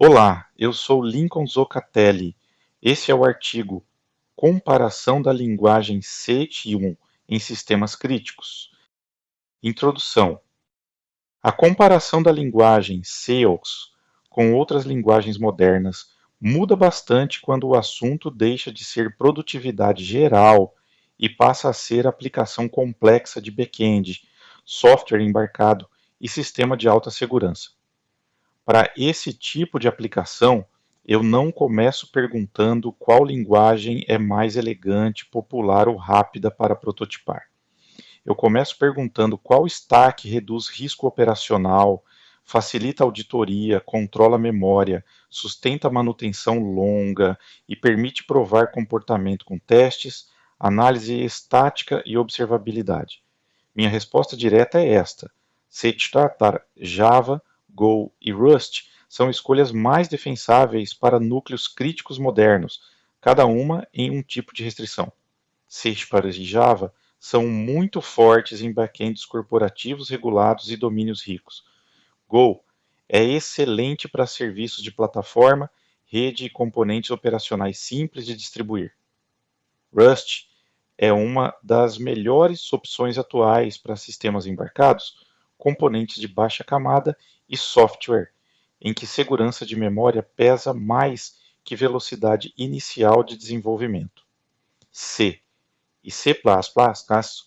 Olá, eu sou Lincoln Zoccatelli. Esse é o artigo Comparação da linguagem C+1 em sistemas críticos. Introdução. A comparação da linguagem CEOX com outras linguagens modernas muda bastante quando o assunto deixa de ser produtividade geral e passa a ser aplicação complexa de back-end, software embarcado e sistema de alta segurança. Para esse tipo de aplicação, eu não começo perguntando qual linguagem é mais elegante, popular ou rápida para prototipar. Eu começo perguntando qual stack reduz risco operacional, facilita auditoria, controla a memória, sustenta manutenção longa e permite provar comportamento com testes, análise estática e observabilidade. Minha resposta direta é esta: C#, Java, Go e Rust são escolhas mais defensáveis para núcleos críticos modernos, cada uma em um tipo de restrição. C# e Java são muito fortes em backends corporativos regulados e domínios ricos. Go é excelente para serviços de plataforma, rede e componentes operacionais simples de distribuir. Rust é uma das melhores opções atuais para sistemas embarcados, componentes de baixa camada e software, em que segurança de memória pesa mais que velocidade inicial de desenvolvimento. C e C++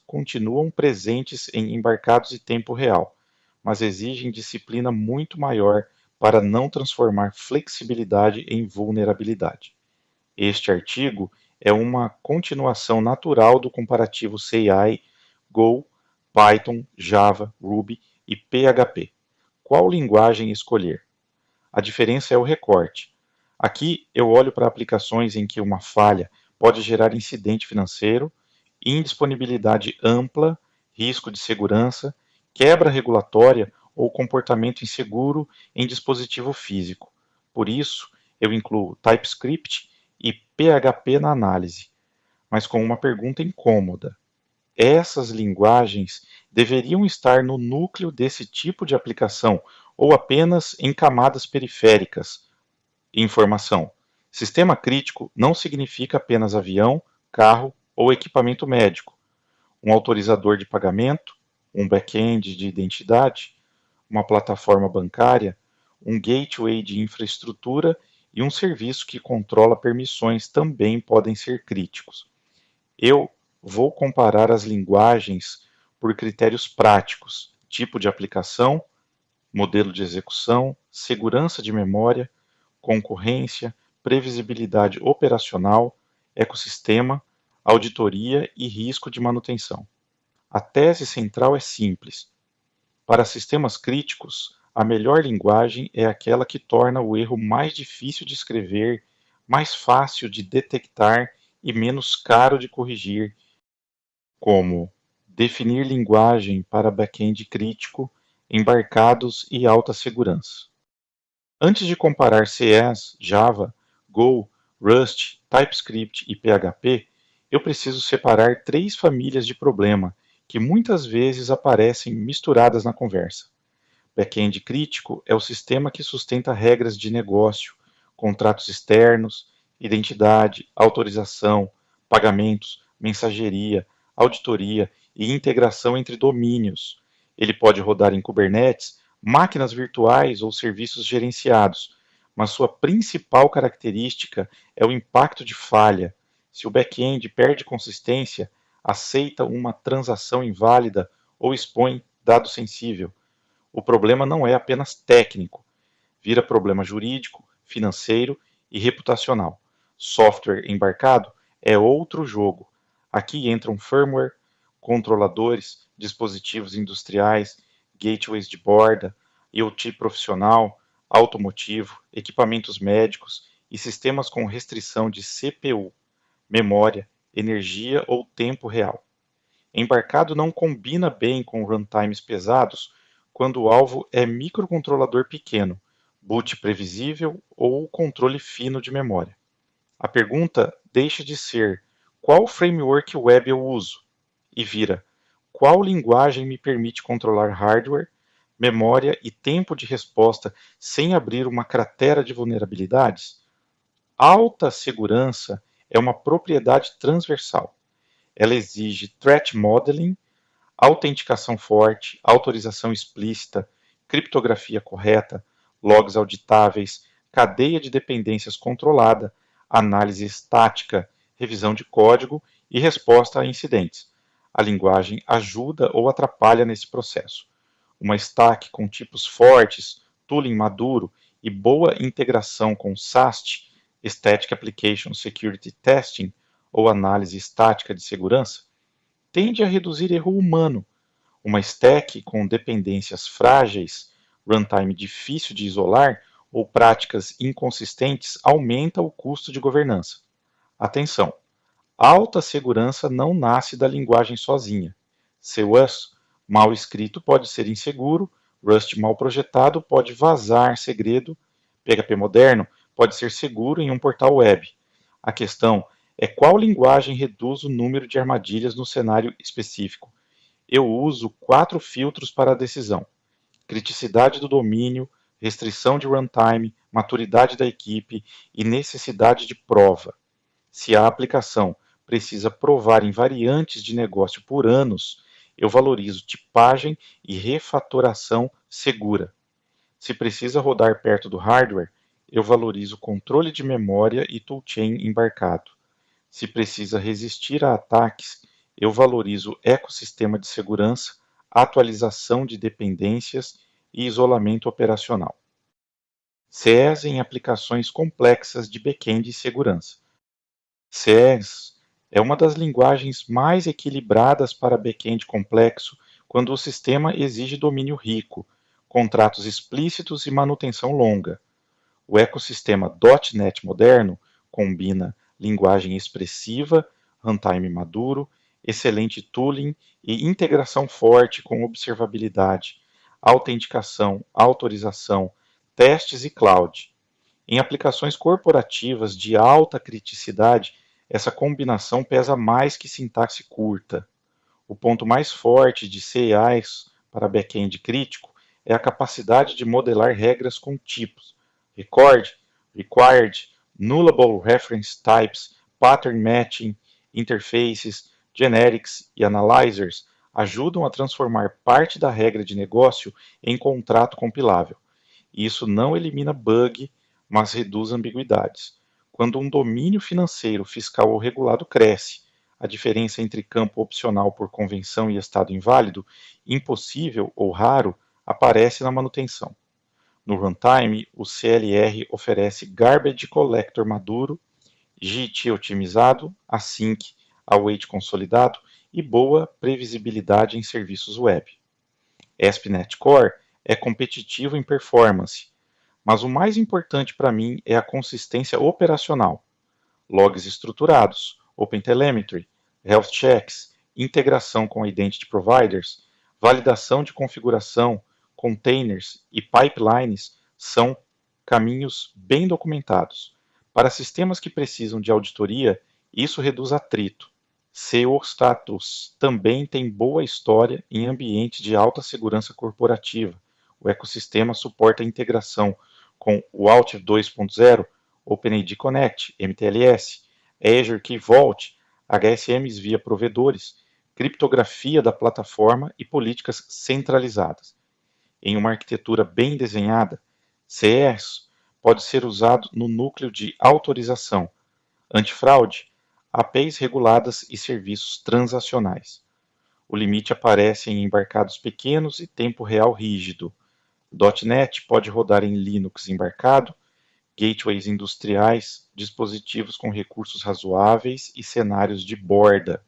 continuam presentes em embarcados de tempo real, mas exigem disciplina muito maior para não transformar flexibilidade em vulnerabilidade. Este artigo é uma continuação natural do comparativo CI, Go, Python, Java, Ruby e PHP. Qual linguagem escolher? A diferença é o recorte. Aqui eu olho para aplicações em que uma falha pode gerar incidente financeiro, indisponibilidade ampla, risco de segurança, quebra regulatória ou comportamento inseguro em dispositivo físico. Por isso, eu incluo TypeScript e PHP na análise, mas com uma pergunta incômoda: essas linguagens deveriam estar no núcleo desse tipo de aplicação ou apenas em camadas periféricas? Informação: sistema crítico não significa apenas avião, carro ou equipamento médico. Um autorizador de pagamento, um back-end de identidade, uma plataforma bancária, um gateway de infraestrutura e um serviço que controla permissões também podem ser críticos. Eu vou comparar as linguagens por critérios práticos: tipo de aplicação, modelo de execução, segurança de memória, concorrência, previsibilidade operacional, ecossistema, auditoria e risco de manutenção. A tese central é simples: para sistemas críticos, a melhor linguagem é aquela que torna o erro mais difícil de escrever, mais fácil de detectar e menos caro de corrigir, como definir linguagem para back-end crítico, embarcados e alta segurança. Antes de comparar CS, Java, Go, Rust, TypeScript e PHP, eu preciso separar três famílias de problema que muitas vezes aparecem misturadas na conversa. Back-end crítico é o sistema que sustenta regras de negócio, contratos externos, identidade, autorização, pagamentos, mensageria, auditoria e integração entre domínios. Ele pode rodar em Kubernetes, máquinas virtuais ou serviços gerenciados, mas sua principal característica é o impacto de falha. Se o back-end perde consistência, aceita uma transação inválida ou expõe dado sensível, o problema não é apenas técnico, vira problema jurídico, financeiro e reputacional. Software embarcado é outro jogo. Aqui entram firmware, controladores, dispositivos industriais, gateways de borda, IoT profissional, automotivo, equipamentos médicos e sistemas com restrição de CPU, memória, energia ou tempo real. Embarcado não combina bem com runtimes pesados quando o alvo é microcontrolador pequeno, boot previsível ou controle fino de memória. A pergunta deixa de ser qual framework web eu uso e vira qual linguagem me permite controlar hardware, memória e tempo de resposta sem abrir uma cratera de vulnerabilidades? Alta segurança é uma propriedade transversal. Ela exige threat modeling, autenticação forte, autorização explícita, criptografia correta, logs auditáveis, cadeia de dependências controlada, análise estática, revisão de código e resposta a incidentes. A linguagem ajuda ou atrapalha nesse processo. Uma stack com tipos fortes, tooling maduro e boa integração com SAST, Static Application Security Testing, ou análise estática de segurança, tende a reduzir erro humano. Uma stack com dependências frágeis, runtime difícil de isolar ou práticas inconsistentes aumenta o custo de governança. Atenção! Alta segurança não nasce da linguagem sozinha. Seu US mal escrito pode ser inseguro, Rust mal projetado pode vazar segredo, PHP moderno pode ser seguro em um portal web. A questão é qual linguagem reduz o número de armadilhas no cenário específico. Eu uso 4 filtros para a decisão: criticidade do domínio, restrição de runtime, maturidade da equipe e necessidade de prova. Se a aplicação precisa provar invariantes de negócio por anos, eu valorizo tipagem e refatoração segura. Se precisa rodar perto do hardware, eu valorizo controle de memória e toolchain embarcado. Se precisa resistir a ataques, eu valorizo ecossistema de segurança, atualização de dependências e isolamento operacional. CES em aplicações complexas de back-end e segurança. CES é uma das linguagens mais equilibradas para back-end complexo quando o sistema exige domínio rico, contratos explícitos e manutenção longa. O ecossistema .NET moderno combina linguagem expressiva, runtime maduro, excelente tooling e integração forte com observabilidade, autenticação, autorização, testes e cloud. Em aplicações corporativas de alta criticidade, essa combinação pesa mais que sintaxe curta. O ponto mais forte de CIs para back-end crítico é a capacidade de modelar regras com tipos, record, required, nullable reference types, pattern matching, interfaces, generics e analyzers ajudam a transformar parte da regra de negócio em contrato compilável. Isso não elimina bug, mas reduz ambiguidades. Quando um domínio financeiro, fiscal ou regulado cresce, a diferença entre campo opcional por convenção e estado inválido, impossível ou raro, aparece na manutenção. No runtime, o CLR oferece Garbage Collector maduro, JIT otimizado, async, await consolidado e boa previsibilidade em serviços web. ASP.NET Core é competitivo em performance, mas o mais importante para mim é a consistência operacional. Logs estruturados, OpenTelemetry, Health Checks, integração com Identity Providers, validação de configuração, containers e pipelines são caminhos bem documentados. Para sistemas que precisam de auditoria, isso reduz atrito. Status também tem boa história em ambientes de alta segurança corporativa. O ecossistema suporta a integração com o Alt 2.0, OpenID Connect, MTLS, Azure Key Vault, HSMs via provedores, criptografia da plataforma e políticas centralizadas. Em uma arquitetura bem desenhada, CS pode ser usado no núcleo de autorização, antifraude, APIs reguladas e serviços transacionais. O limite aparece em embarcados pequenos e tempo real rígido. .NET pode rodar em Linux embarcado, gateways industriais, dispositivos com recursos razoáveis e cenários de borda.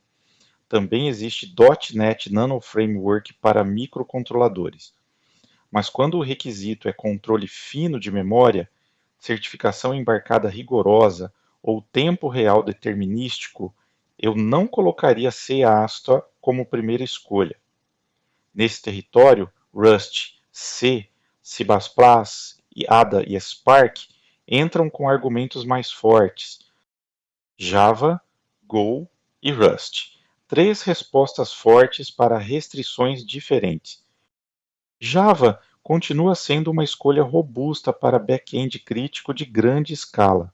Também existe .NET Nano Framework para microcontroladores. Mas quando o requisito é controle fino de memória, certificação embarcada rigorosa ou tempo real determinístico, eu não colocaria C Astra como primeira escolha. Nesse território, Rust, C, C++, Ada e Spark entram com argumentos mais fortes. Java, Go e Rust. 3 respostas fortes para restrições diferentes. Java continua sendo uma escolha robusta para back-end crítico de grande escala.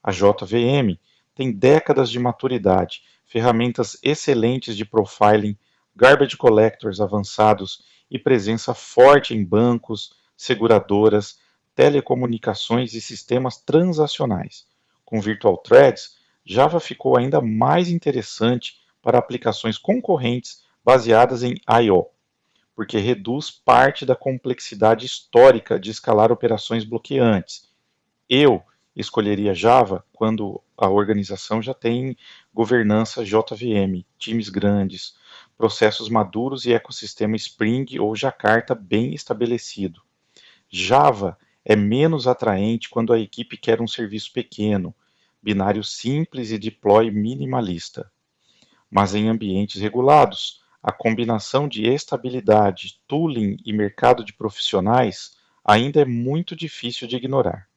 A JVM tem décadas de maturidade, ferramentas excelentes de profiling, garbage collectors avançados e presença forte em bancos, seguradoras, telecomunicações e sistemas transacionais. Com Virtual Threads, Java ficou ainda mais interessante para aplicações concorrentes baseadas em I/O, porque reduz parte da complexidade histórica de escalar operações bloqueantes. Eu escolheria Java quando a organização já tem governança JVM, times grandes, processos maduros e ecossistema Spring ou Jakarta bem estabelecido. Java é menos atraente quando a equipe quer um serviço pequeno, binário simples e deploy minimalista. Mas em ambientes regulados, a combinação de estabilidade, tooling e mercado de profissionais ainda é muito difícil de ignorar.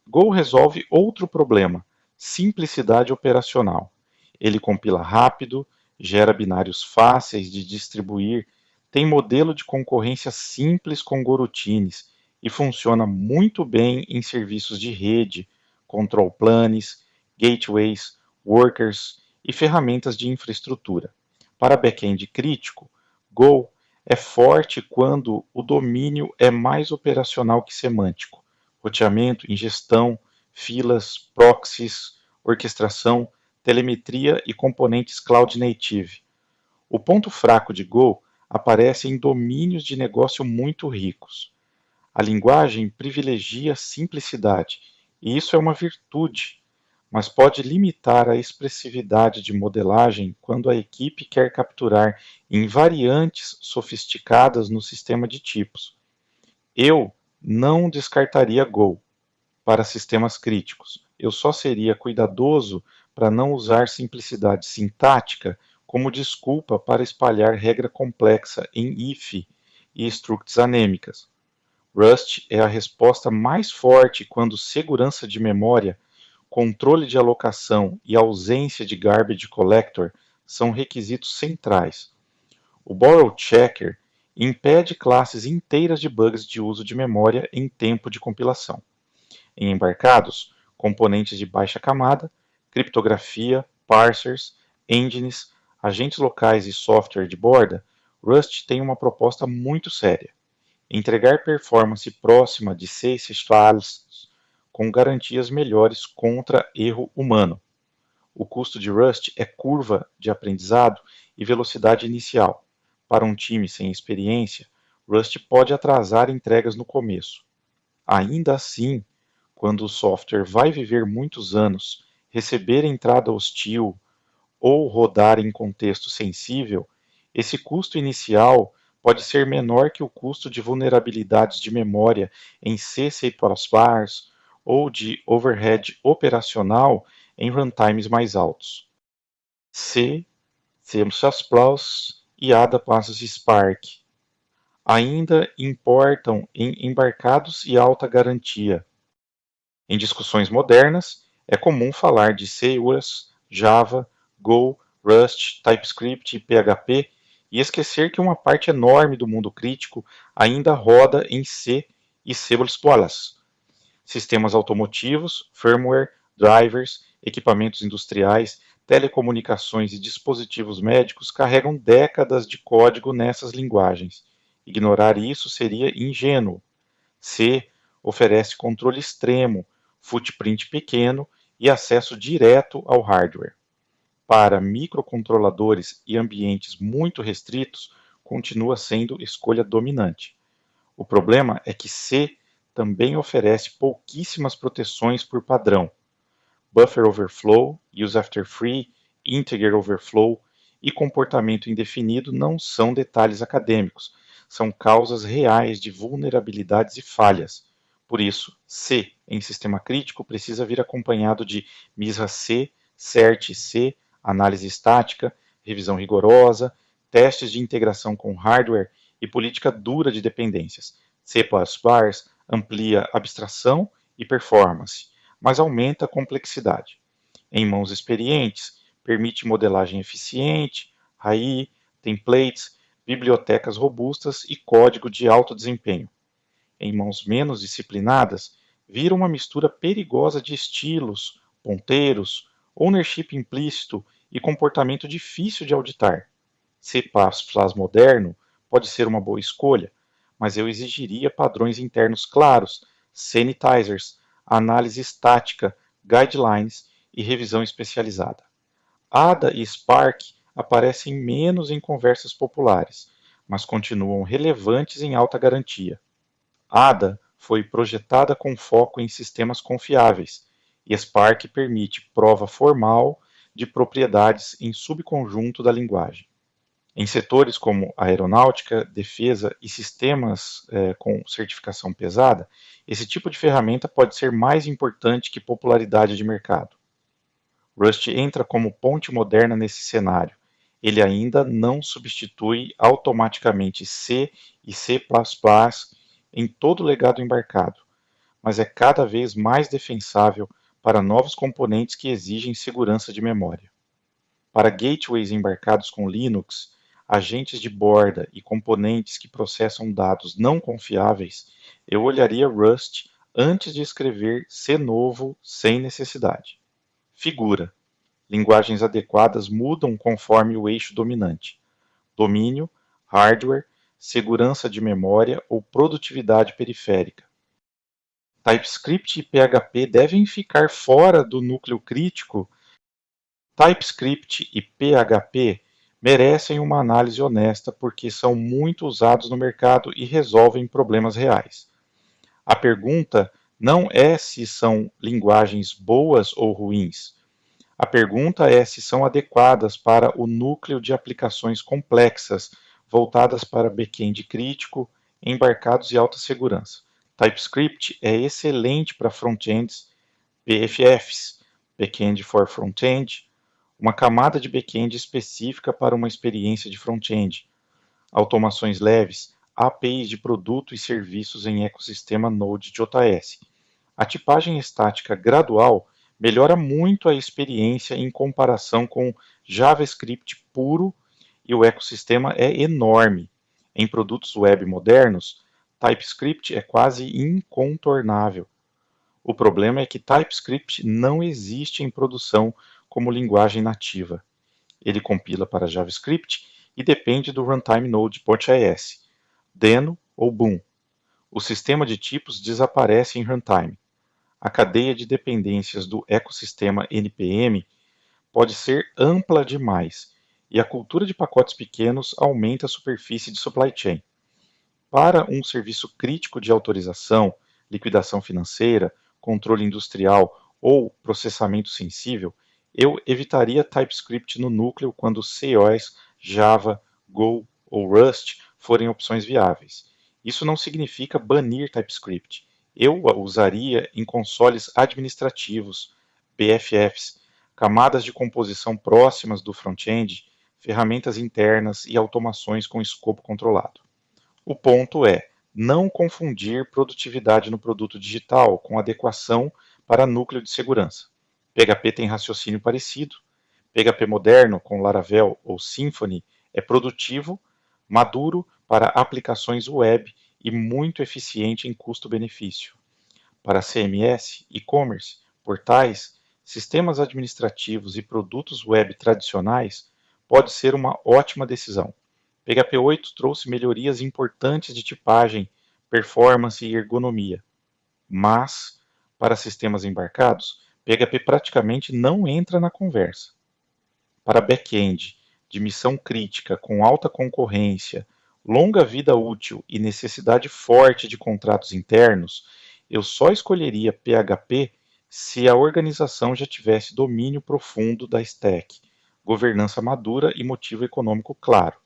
Go resolve outro problema: simplicidade operacional. Ele compila rápido, gera binários fáceis de distribuir, tem modelo de concorrência simples com coroutines e funciona muito bem em serviços de rede, control planes, gateways, workers e ferramentas de infraestrutura. Para back-end crítico, Go é forte quando o domínio é mais operacional que semântico. Roteamento, ingestão, filas, proxies, orquestração, telemetria e componentes cloud native. O ponto fraco de Go aparece em domínios de negócio muito ricos. A linguagem privilegia simplicidade, e isso é uma virtude, mas pode limitar a expressividade de modelagem quando a equipe quer capturar invariantes sofisticadas no sistema de tipos. Eu não descartaria Go para sistemas críticos. Eu só seria cuidadoso para não usar simplicidade sintática como desculpa para espalhar regra complexa em if e structs anêmicas. Rust é a resposta mais forte quando segurança de memória, controle de alocação e ausência de garbage collector são requisitos centrais. O Borrow Checker impede classes inteiras de bugs de uso de memória em tempo de compilação. Em embarcados, componentes de baixa camada, criptografia, parsers, engines, agentes locais e software de borda, Rust tem uma proposta muito séria: entregar performance próxima de C++ com garantias melhores contra erro humano. O custo de Rust é curva de aprendizado e velocidade inicial. Para um time sem experiência, Rust pode atrasar entregas no começo. Ainda assim, quando o software vai viver muitos anos, receber entrada hostil ou rodar em contexto sensível, esse custo inicial pode ser menor que o custo de vulnerabilidades de memória em C++ ou de overhead operacional em runtimes mais altos. C, C++ e Ada Passos Spark ainda importam em embarcados e alta garantia. Em discussões modernas, é comum falar de C++, Java, Go, Rust, TypeScript e PHP e esquecer que uma parte enorme do mundo crítico ainda roda em C e C++. Sistemas automotivos, firmware, drivers, equipamentos industriais, telecomunicações e dispositivos médicos carregam décadas de código nessas linguagens. Ignorar isso seria ingênuo. C oferece controle extremo, footprint pequeno e acesso direto ao hardware. Para microcontroladores e ambientes muito restritos, continua sendo escolha dominante. O problema é que C também oferece pouquíssimas proteções por padrão. Buffer overflow, use after free, integer overflow e comportamento indefinido não são detalhes acadêmicos, são causas reais de vulnerabilidades e falhas. Por isso, C em sistema crítico precisa vir acompanhado de MISRA-C, CERT-C, análise estática, revisão rigorosa, testes de integração com hardware e política dura de dependências. C++ amplia abstração e performance, mas aumenta a complexidade. Em mãos experientes, permite modelagem eficiente, AI, templates, bibliotecas robustas e código de alto desempenho. Em mãos menos disciplinadas, vira uma mistura perigosa de estilos, ponteiros, ownership implícito e comportamento difícil de auditar. C++ moderno pode ser uma boa escolha, mas eu exigiria padrões internos claros, sanitizers, análise estática, guidelines e revisão especializada. Ada e Spark aparecem menos em conversas populares, mas continuam relevantes em alta garantia. Ada foi projetada com foco em sistemas confiáveis, e Spark permite prova formal de propriedades em subconjunto da linguagem. Em setores como aeronáutica, defesa e sistemas com certificação pesada, esse tipo de ferramenta pode ser mais importante que popularidade de mercado. Rust entra como ponte moderna nesse cenário. Ele ainda não substitui automaticamente C e C++ em todo o legado embarcado, mas é cada vez mais defensável para novos componentes que exigem segurança de memória. Para gateways embarcados com Linux, agentes de borda e componentes que processam dados não confiáveis, eu olharia Rust antes de escrever C novo sem necessidade. Figura. Linguagens adequadas mudam conforme o eixo dominante. Domínio, hardware, segurança de memória ou produtividade periférica. TypeScript e PHP devem ficar fora do núcleo crítico. TypeScript e PHP merecem uma análise honesta porque são muito usados no mercado e resolvem problemas reais. A pergunta não é se são linguagens boas ou ruins. A pergunta é se são adequadas para o núcleo de aplicações complexas, voltadas para back-end crítico, embarcados e alta segurança. TypeScript é excelente para front-ends, BFFs, Back-end for Front-end, uma camada de back-end específica para uma experiência de front-end, automações leves, APIs de produto e serviços em ecossistema Node.js. A tipagem estática gradual melhora muito a experiência em comparação com JavaScript puro e o ecossistema é enorme. Em produtos web modernos, TypeScript é quase incontornável. O problema é que TypeScript não existe em produção como linguagem nativa. Ele compila para JavaScript e depende do runtime Node.js, Deno ou Boom. O sistema de tipos desaparece em runtime. A cadeia de dependências do ecossistema NPM pode ser ampla demais, e a cultura de pacotes pequenos aumenta a superfície de supply chain. Para um serviço crítico de autorização, liquidação financeira, controle industrial ou processamento sensível, eu evitaria TypeScript no núcleo quando COs, Java, Go ou Rust forem opções viáveis. Isso não significa banir TypeScript. Eu a usaria em consoles administrativos, BFFs, camadas de composição próximas do front-end, ferramentas internas e automações com escopo controlado. O ponto é não confundir produtividade no produto digital com adequação para núcleo de segurança. PHP tem raciocínio parecido. PHP moderno, com Laravel ou Symfony, é produtivo, maduro para aplicações web e muito eficiente em custo-benefício. Para CMS, e-commerce, portais, sistemas administrativos e produtos web tradicionais, pode ser uma ótima decisão. PHP 8 trouxe melhorias importantes de tipagem, performance e ergonomia. Mas, para sistemas embarcados, PHP praticamente não entra na conversa. Para back-end, de missão crítica com alta concorrência, longa vida útil e necessidade forte de contratos internos, eu só escolheria PHP se a organização já tivesse domínio profundo da stack, governança madura e motivo econômico claro.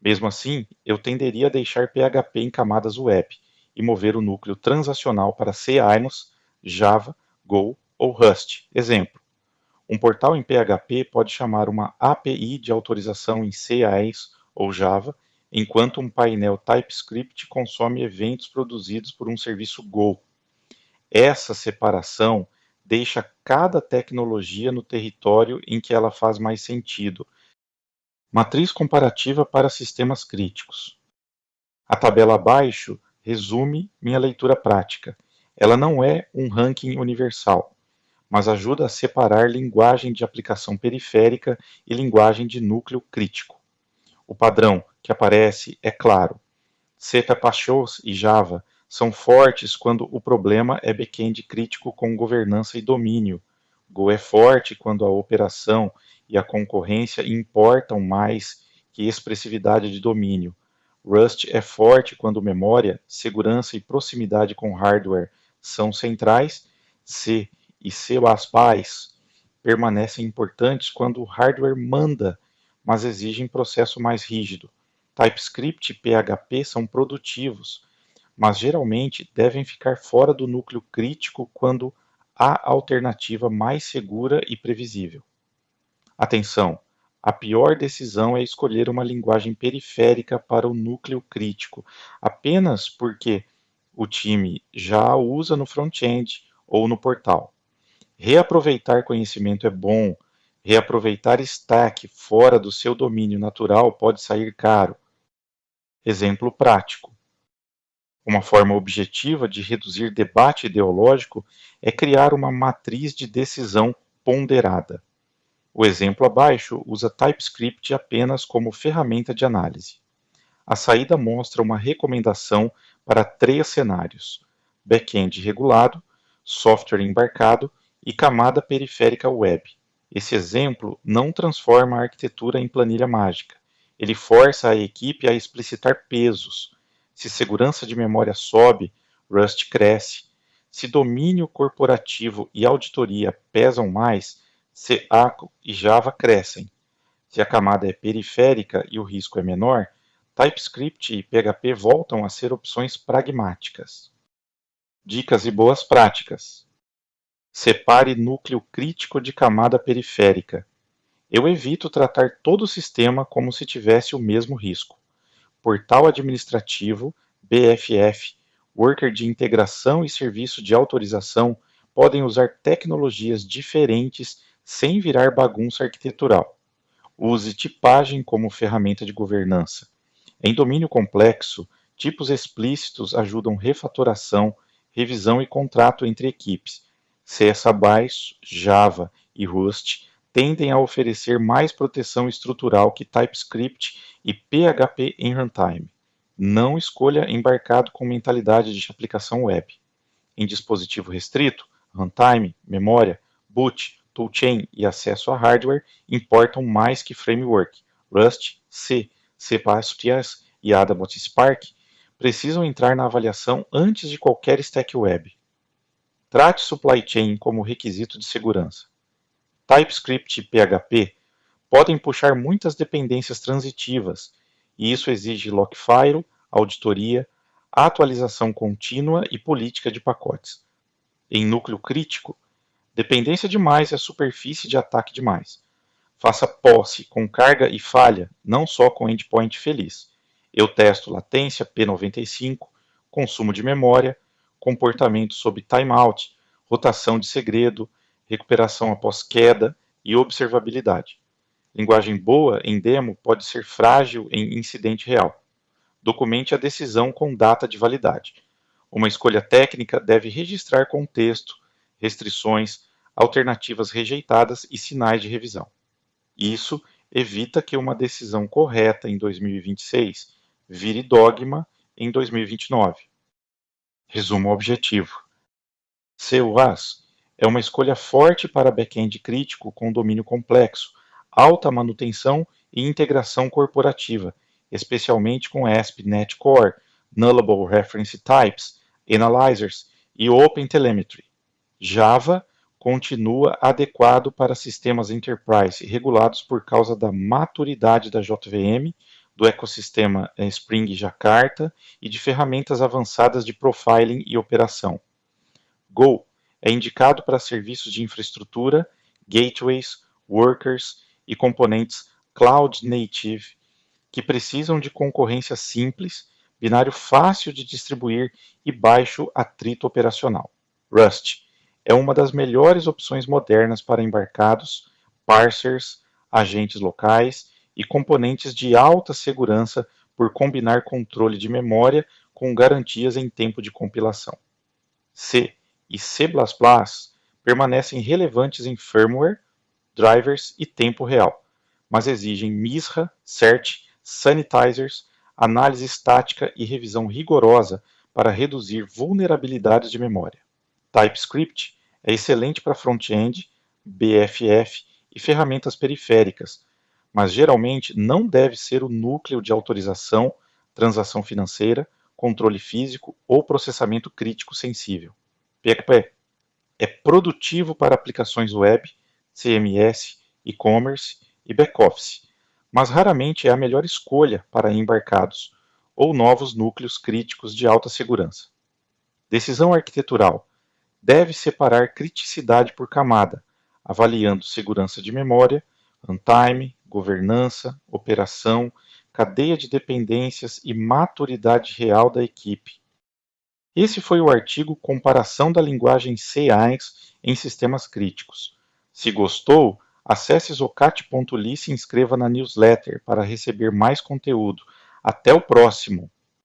Mesmo assim, eu tenderia a deixar PHP em camadas web e mover o núcleo transacional para C-INOS, Java, Go ou Rust. Exemplo: um portal em PHP pode chamar uma API de autorização em C/IS ou Java, enquanto um painel TypeScript consome eventos produzidos por um serviço Go. Essa separação deixa cada tecnologia no território em que ela faz mais sentido, Matriz comparativa para sistemas críticos. A tabela abaixo resume minha leitura prática. Ela não é um ranking universal, mas ajuda a separar linguagem de aplicação periférica e linguagem de núcleo crítico. O padrão que aparece é claro. C++ e Java são fortes quando o problema é back-end crítico com governança e domínio. Go é forte quando a operação e a concorrência importam mais que expressividade de domínio. Rust é forte quando memória, segurança e proximidade com hardware são centrais. C e C++ permanecem importantes quando o hardware manda, mas exigem processo mais rígido. TypeScript e PHP são produtivos, mas geralmente devem ficar fora do núcleo crítico quando há alternativa mais segura e previsível. Atenção! A pior decisão é escolher uma linguagem periférica para o núcleo crítico, apenas porque o time já a usa no front-end ou no portal. Reaproveitar conhecimento é bom, reaproveitar stack fora do seu domínio natural pode sair caro. Exemplo prático. Uma forma objetiva de reduzir debate ideológico é criar uma matriz de decisão ponderada. O exemplo abaixo usa TypeScript apenas como ferramenta de análise. A saída mostra uma recomendação para 3 cenários: back-end regulado, software embarcado e camada periférica web. Esse exemplo não transforma a arquitetura em planilha mágica. Ele força a equipe a explicitar pesos. Se segurança de memória sobe, Rust cresce. Se domínio corporativo e auditoria pesam mais, CA e Java crescem. Se a camada é periférica e o risco é menor, TypeScript e PHP voltam a ser opções pragmáticas. Dicas e boas práticas. Separe núcleo crítico de camada periférica. Eu evito tratar todo o sistema como se tivesse o mesmo risco. Portal administrativo, BFF, worker de integração e serviço de autorização podem usar tecnologias diferentes sem virar bagunça arquitetural. Use tipagem como ferramenta de governança. Em domínio complexo, tipos explícitos ajudam refatoração, revisão e contrato entre equipes. CS abaixo, Java e Rust tendem a oferecer mais proteção estrutural que TypeScript e PHP em runtime. Não escolha embarcado com mentalidade de aplicação web. Em dispositivo restrito, runtime, memória, boot, toolchain e acesso a hardware importam mais que framework. Rust, C, C++ e ADAMOT Spark precisam entrar na avaliação antes de qualquer stack web. Trate supply chain como requisito de segurança. TypeScript e PHP podem puxar muitas dependências transitivas, e isso exige lockfile, auditoria, atualização contínua e política de pacotes. Em núcleo crítico, dependência demais é superfície de ataque demais. Faça posse com carga e falha, não só com endpoint feliz. Eu testo latência P95, consumo de memória, comportamento sob timeout, rotação de segredo, recuperação após queda e observabilidade. Linguagem boa em demo pode ser frágil em incidente real. Documente a decisão com data de validade. Uma escolha técnica deve registrar contexto, restrições, alternativas rejeitadas e sinais de revisão. Isso evita que uma decisão correta em 2026 vire dogma em 2029. Resumo objetivo. CUAS é uma escolha forte para back-end crítico com domínio complexo, alta manutenção e integração corporativa, especialmente com ASP.NET Core, Nullable Reference Types, Analyzers e OpenTelemetry. Java continua adequado para sistemas enterprise regulados por causa da maturidade da JVM, do ecossistema Spring Jakarta e de ferramentas avançadas de profiling e operação. Go é indicado para serviços de infraestrutura, gateways, workers e componentes cloud native que precisam de concorrência simples, binário fácil de distribuir e baixo atrito operacional. Rust é uma das melhores opções modernas para embarcados, parsers, agentes locais e componentes de alta segurança por combinar controle de memória com garantias em tempo de compilação. C e C++ permanecem relevantes em firmware, drivers e tempo real, mas exigem MISRA, CERT, sanitizers, análise estática e revisão rigorosa para reduzir vulnerabilidades de memória. TypeScript é excelente para front-end, BFF e ferramentas periféricas, mas geralmente não deve ser o núcleo de autorização, transação financeira, controle físico ou processamento crítico sensível. PHP é produtivo para aplicações web, CMS, e-commerce e back-office, mas raramente é a melhor escolha para embarcados ou novos núcleos críticos de alta segurança. Decisão arquitetural: deve separar criticidade por camada, avaliando segurança de memória, runtime, governança, operação, cadeia de dependências e maturidade real da equipe. Esse foi o artigo Comparação da linguagem C/ANSYS em sistemas críticos. Se gostou, acesse zocat.ly e se inscreva na newsletter para receber mais conteúdo. Até o próximo!